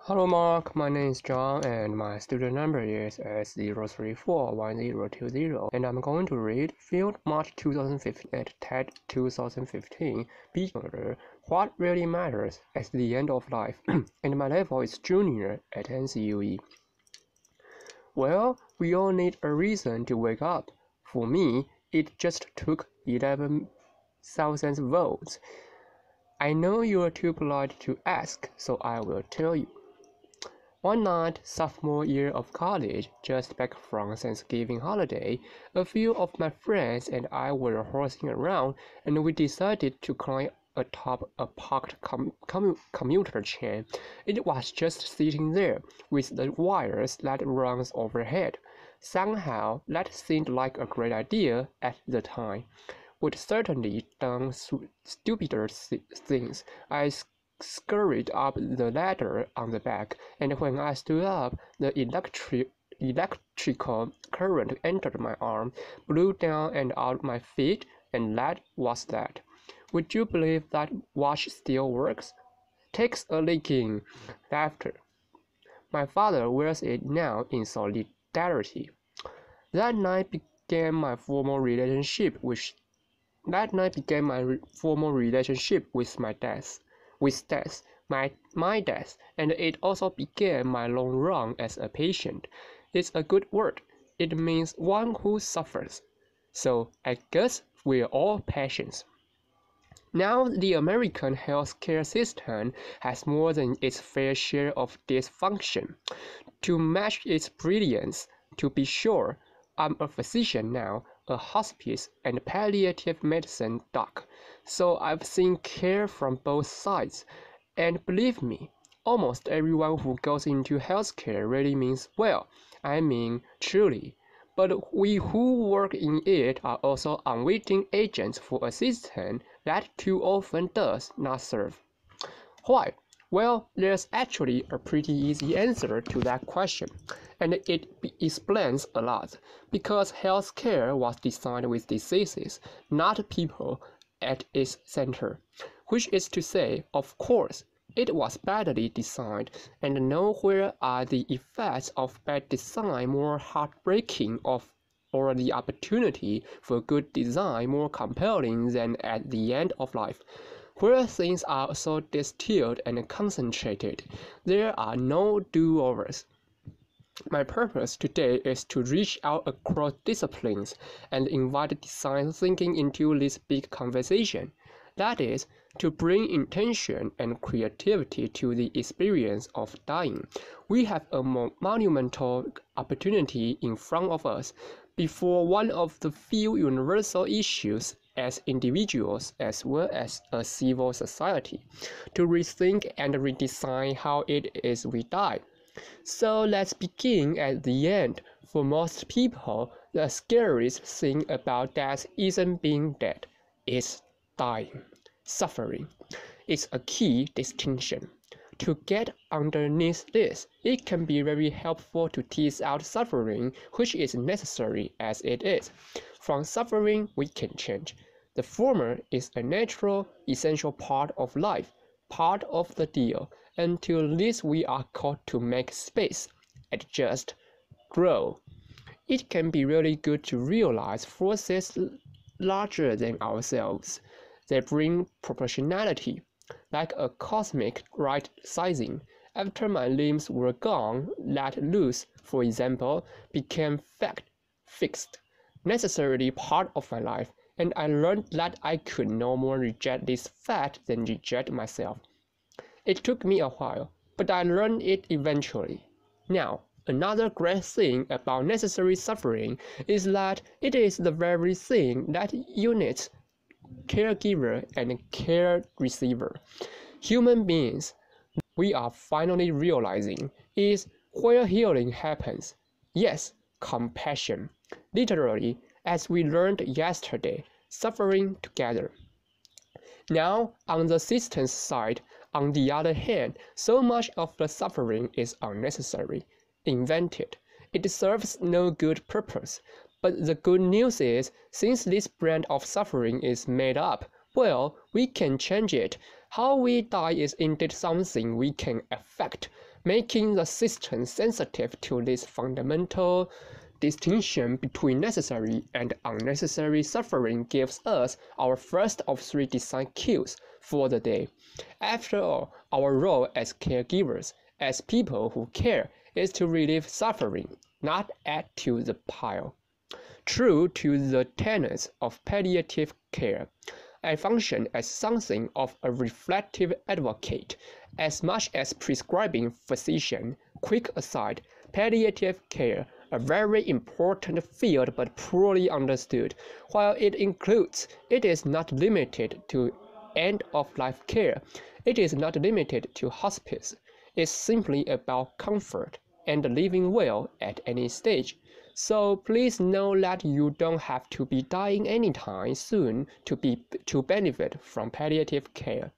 Hello Mark, my name is John and my student number is S0341020 and I'm going to read Field March 2015 at TED 2015 Beginner, What Really Matters at the End of Life and my level is Junior at NCUE. Well, we all need a reason to wake up. For me, it just took 11,000 votes. I know you're too polite to ask, so I will tell you. One night, sophomore year of college, just back from Thanksgiving holiday, a few of my friends and I were horsing around, and we decided to climb atop a parked commuter train. It was just sitting there, with the wires that runs overhead. Somehow, that seemed like a great idea at the time. We'd certainly done stupider things. I scurried up the ladder on the back, and when I stood up, the electrical current entered my arm, blew down and out my feet, and that was that. Would you believe that watch still works? Takes a licking. Laughter. My father wears it now in solidarity. That night began my formal relationship with my death, my death, and it also began my long run as a patient. It's a good word. It means one who suffers. So I guess we're all patients. Now the American healthcare system has more than its fair share of dysfunction. To match its brilliance, to be sure, I'm a physician now, a hospice and palliative medicine doc, so I've seen care from both sides. And believe me, almost everyone who goes into healthcare really means well. I mean, truly. But we who work in it are also unwitting agents for a system that too often does not serve. Why? Well, there's actually a pretty easy answer to that question, and it explains a lot, because healthcare was designed with diseases, not people, at its center. Which is to say, of course, it was badly designed, and nowhere are the effects of bad design more heartbreaking or the opportunity for good design more compelling than at the end of life. Where things are so distilled and concentrated, there are no do-overs. My purpose today is to reach out across disciplines and invite design thinking into this big conversation. That is, to bring intention and creativity to the experience of dying. We have a monumental opportunity in front of us before one of the few universal issues as individuals as well as a civil society, to rethink and redesign how it is we die. So let's begin at the end. For most people, the scariest thing about death isn't being dead, it's dying, suffering. It's a key distinction. To get underneath this, it can be very helpful to tease out suffering, which is necessary as it is. From suffering, we can change. The former is a natural, essential part of life, part of the deal. Until this, we are called to make space, adjust, grow. It can be really good to realize forces larger than ourselves. They bring proportionality, like a cosmic right sizing. After my limbs were gone, let loose, for example, became fixed, necessarily part of my life, and I learned that I could no more reject this fact than reject myself. It took me a while, but I learned it eventually. Now, another great thing about necessary suffering is that it is the very thing that unites caregiver and care receiver. Human beings, we are finally realizing, is where healing happens. Yes, compassion. Literally, as we learned yesterday, suffering together. Now, on the system's side, on the other hand, so much of the suffering is unnecessary, invented. It serves no good purpose. But the good news is, since this brand of suffering is made up, well, we can change it. How we die is indeed something we can affect. Making the system sensitive to this fundamental distinction between necessary and unnecessary suffering gives us our first of 3 design cues for the day. After all, our role as caregivers, as people who care, is to relieve suffering, not add to the pile. True to the tenets of palliative care, I function as something of a reflective advocate, as much as prescribing physician. Quick aside, palliative care, a very important field but poorly understood. While it includes, it is not limited to end-of-life care. It is not limited to hospice. It's simply about comfort and living well at any stage. So please know that you don't have to be dying anytime soon to benefit from palliative care.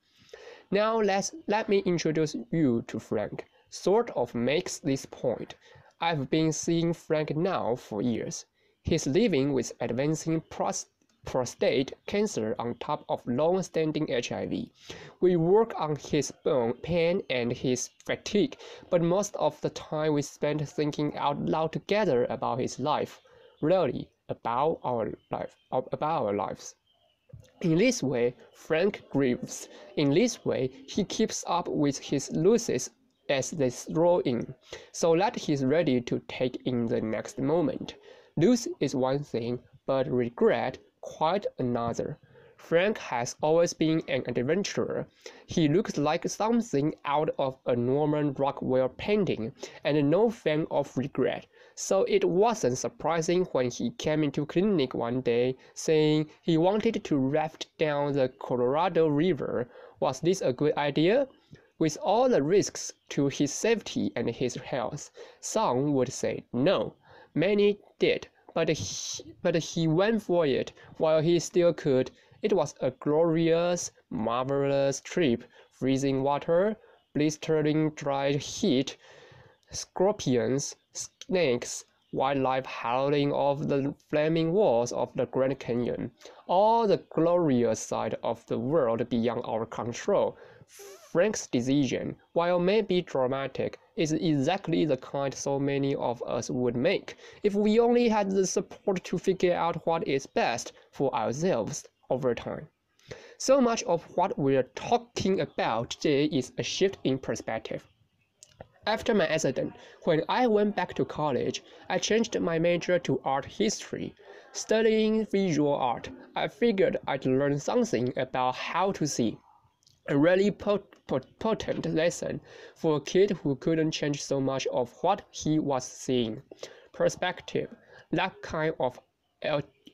Now let me introduce you to Frank. Sort of makes this point. I've been seeing Frank now for years. He's living with advancing prostate cancer on top of long-standing HIV. We work on his pain and his fatigue, but most of the time we spend thinking out loud together about his life, really about our lives. In this way, Frank grieves. In this way, he keeps up with his losses as they roll in, so that he's ready to take in the next moment. Lose is one thing, but regret quite another. Frank has always been an adventurer. He looks like something out of a Norman Rockwell painting, and no fan of regret. So it wasn't surprising when he came into clinic one day saying he wanted to raft down the Colorado River. Was this a good idea? With all the risks to his safety and his health, some would say no. Many did. But he went for it while he still could. It was a glorious, marvelous trip. Freezing water, blistering dry heat, scorpions, snakes, wildlife howling off the flaming walls of the Grand Canyon. All the glorious side of the world beyond our control. Frank's decision, while maybe dramatic, is exactly the kind so many of us would make if we only had the support to figure out what is best for ourselves over time. So much of what we're talking about today is a shift in perspective. After my accident, when I went back to college, I changed my major to art history. Studying visual art, I figured I'd learn something about how to see. A really potent lesson for a kid who couldn't change so much of what he was seeing. Perspective, that kind of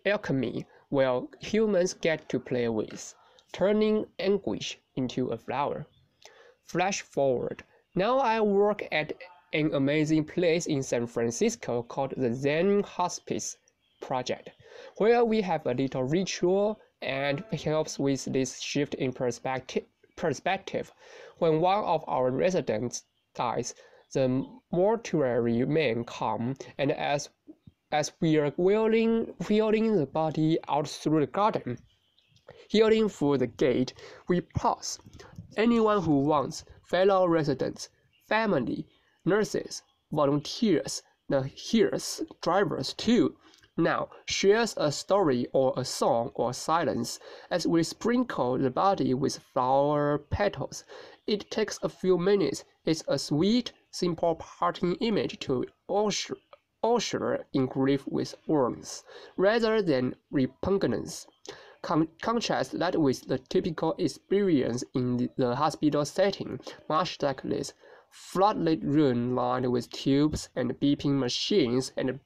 alchemy, well, humans get to play with, turning anguish into a flower. Flash forward. Now I work at an amazing place in San Francisco called the Zen Hospice Project, where we have a little ritual and helps with this shift in perspective. When one of our residents dies, the mortuary men come, and as we are wheeling the body out through the garden, heading for the gate, we pause. Anyone who wants, fellow residents, family, nurses, volunteers, the hearers, drivers too, now shares a story or a song or silence as we sprinkle the body with flower petals. It takes a few minutes. It's a sweet, simple parting image to usher in grief with warmth, rather than repugnance. Contrast that with the typical experience in the hospital setting, much like this floodlit room lined with tubes and beeping machines and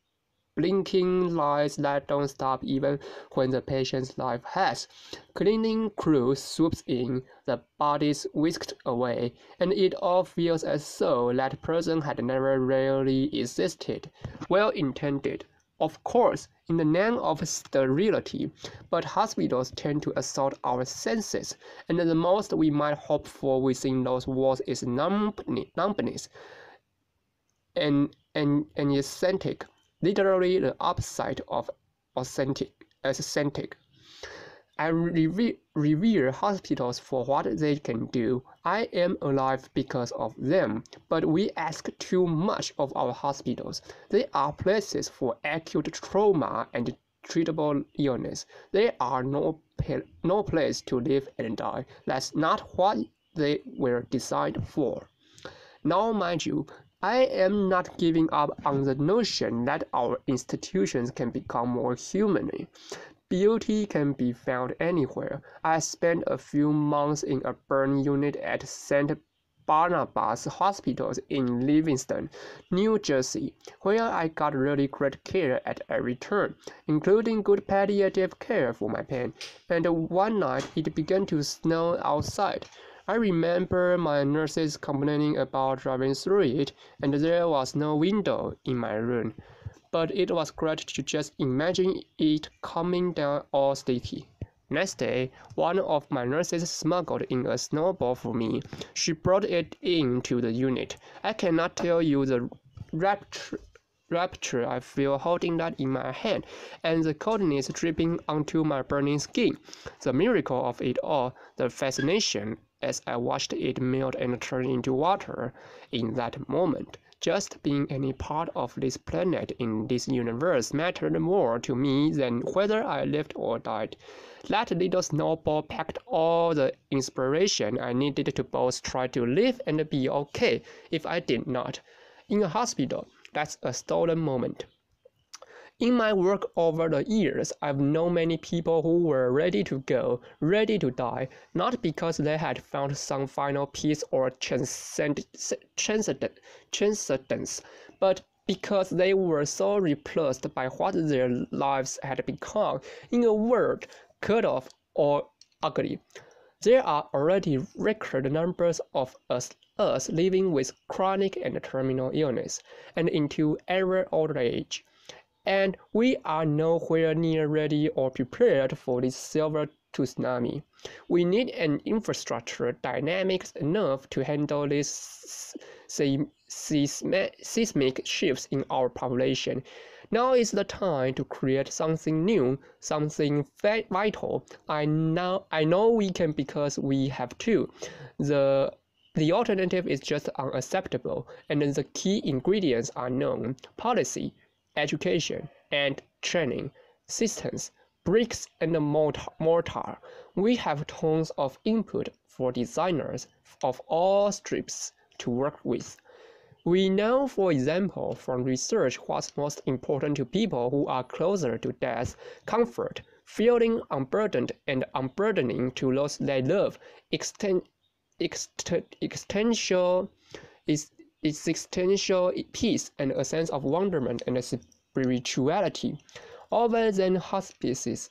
blinking lights that don't stop even when the patient's life has. Cleaning crew swoops in, the body's whisked away, and it all feels as though that person had never really existed. Well intended, of course, in the name of sterility, but hospitals tend to assault our senses, and the most we might hope for within those walls is numbness and aesthetic. Literally the opposite of aesthetic. I revere hospitals for what they can do. I am alive because of them, but we ask too much of our hospitals. They are places for acute trauma and treatable illness. They are no place to live and die. That's not what they were designed for. Now, mind you, I am not giving up on the notion that our institutions can become more human. Beauty can be found anywhere. I spent a few months in a burn unit at St. Barnabas Hospitals in Livingston, New Jersey, where I got really great care at every turn, including good palliative care for my pain. And one night it began to snow outside. I remember my nurses complaining about driving through it, and there was no window in my room. But it was great to just imagine it coming down all sticky. Next day, one of my nurses smuggled in a snowball for me. She brought it into the unit. I cannot tell you the rapture I feel holding that in my hand, and the coldness dripping onto my burning skin. The miracle of it all, the fascination as I watched it melt and turn into water in that moment. Just being any part of this planet in this universe mattered more to me than whether I lived or died. That little snowball packed all the inspiration I needed to both try to live and be okay if I did not. In a hospital, that's a stolen moment. In my work over the years, I've known many people who were ready to go, ready to die, not because they had found some final peace or transcendence, but because they were so repulsed by what their lives had become, in a word, cut off or ugly. There are already record numbers of us living with chronic and terminal illness, and into ever older age. And we are nowhere near ready or prepared for this silver tsunami. We need an infrastructure dynamic enough to handle these seismic shifts in our population. Now is the time to create something new, something vital. I know we can because we have to. The alternative is just unacceptable, and the key ingredients are known: policy, education, and training, systems, bricks and mortar. We have tons of input for designers of all stripes to work with. We know, for example, from research what's most important to people who are closer to death: comfort, feeling unburdened and unburdening to those they love, existential peace, and a sense of wonderment and spirituality. Over than hospices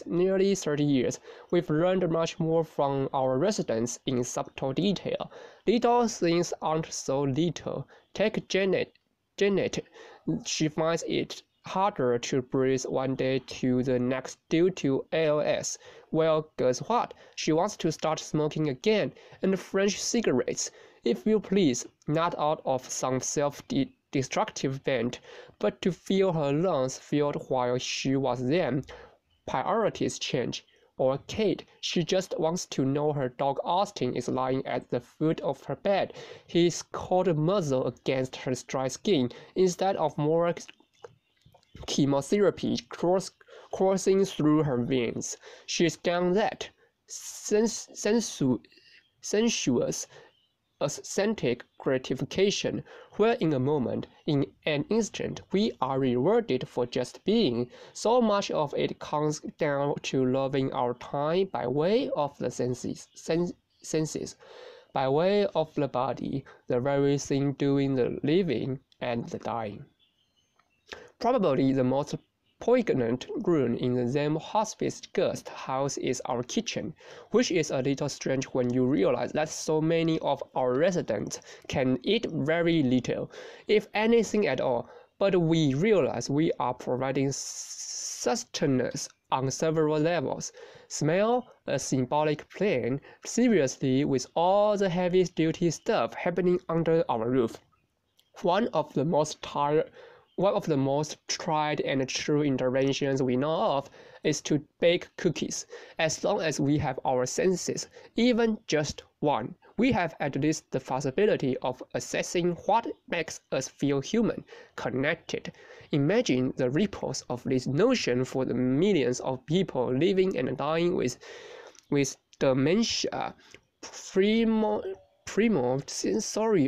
nearly 30 years, we've learned much more from our residents in subtle detail. Little things aren't so little. Take Janet. She finds it harder to breathe one day to the next due to ALS. Well, guess what? She wants to start smoking again, and French cigarettes, if you please, not out of some self-destructive bent, but to feel her lungs filled while she was them. Priorities change. Or Kate, she just wants to know her dog Austin is lying at the foot of her bed, his cold muzzle against her dry skin, instead of more chemotherapy coursing through her veins. She's done that. Sensuous, aesthetic gratification, where in a moment, in an instant, we are rewarded for just being. So much of it comes down to loving our time by way of the senses, by way of the body, the very thing doing the living and the dying. Probably the most poignant room in the Zem Hospice guest house is our kitchen, which is a little strange when you realize that so many of our residents can eat very little, if anything at all, but we realize we are providing sustenance on several levels. Smell, a symbolic plane, seriously with all the heavy-duty stuff happening under our roof. One of the most one of the most tried and true interventions we know of is to bake cookies. As long as we have our senses, even just one, we have at least the possibility of assessing what makes us feel human, connected. Imagine the ripples of this notion for the millions of people living and dying with dementia,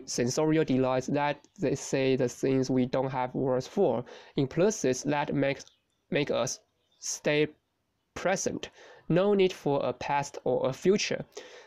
sensorial delights that they say the things we don't have words for, impulses that make us stay present, no need for a past or a future.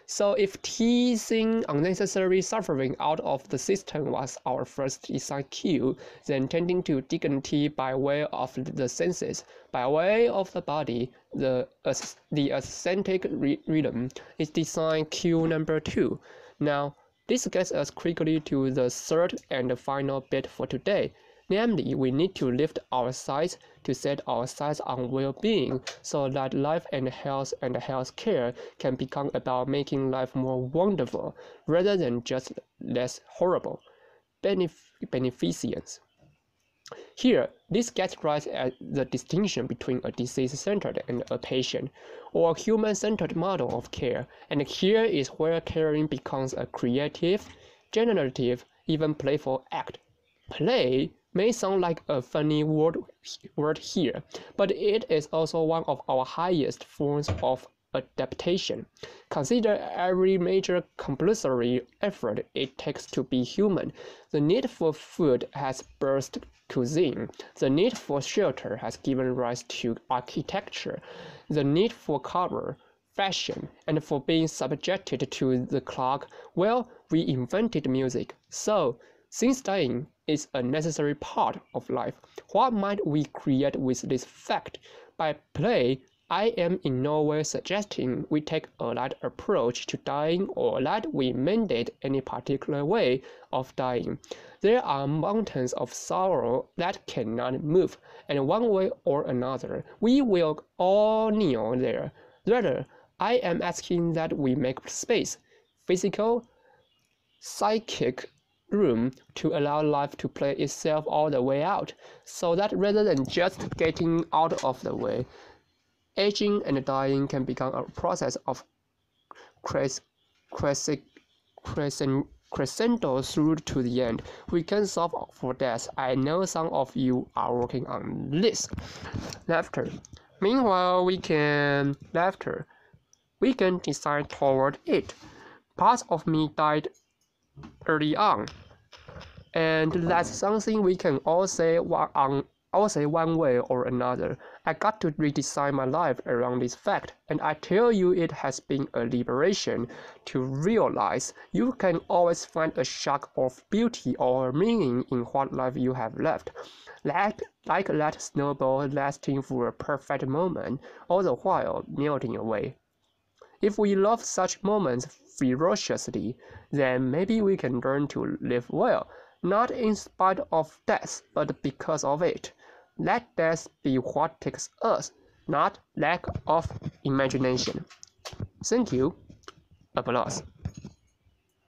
So if teasing unnecessary suffering out of the system was our first design cue, then tending to dignity by way of the senses, by way of the body, the aesthetic rhythm, is design cue number 2. Now, this gets us quickly to the third and final bit for today. Namely, we need to lift our sights to set our sights on well-being so that life and health care can become about making life more wonderful rather than just less horrible. Beneficence. Here, this gets right at the distinction between a disease-centered and a patient, or human-centered model of care, and here is where caring becomes a creative, generative, even playful act. Play may sound like a funny word here, but it is also one of our highest forms of adaptation. Consider every major compulsory effort it takes to be human. The need for food has birthed cuisine. The need for shelter has given rise to architecture. The need for cover, fashion, and for being subjected to the clock, well, we invented music. So, since dying is a necessary part of life, what might we create with this fact? By play, I am in no way suggesting we take a light approach to dying or that we mandate any particular way of dying. There are mountains of sorrow that cannot move, and one way or another, we will all kneel there. Rather, I am asking that we make space, physical, psychic, room to allow life to play itself all the way out, so that rather than just getting out of the way, aging and dying can become a process of crescendo through to the end. We can solve for death. I know some of you are working on this. Laughter. Meanwhile, we can decide toward it. Parts of me died early on, and that's something we can all say one way or another. I got to redesign my life around this fact, and I tell you it has been a liberation to realize you can always find a shock of beauty or meaning in what life you have left. Like that snowball lasting for a perfect moment, all the while melting away. If we love such moments ferociously, then maybe we can learn to live well, not in spite of death, but because of it. Let death be what takes us, not lack of imagination. Thank you. Applause.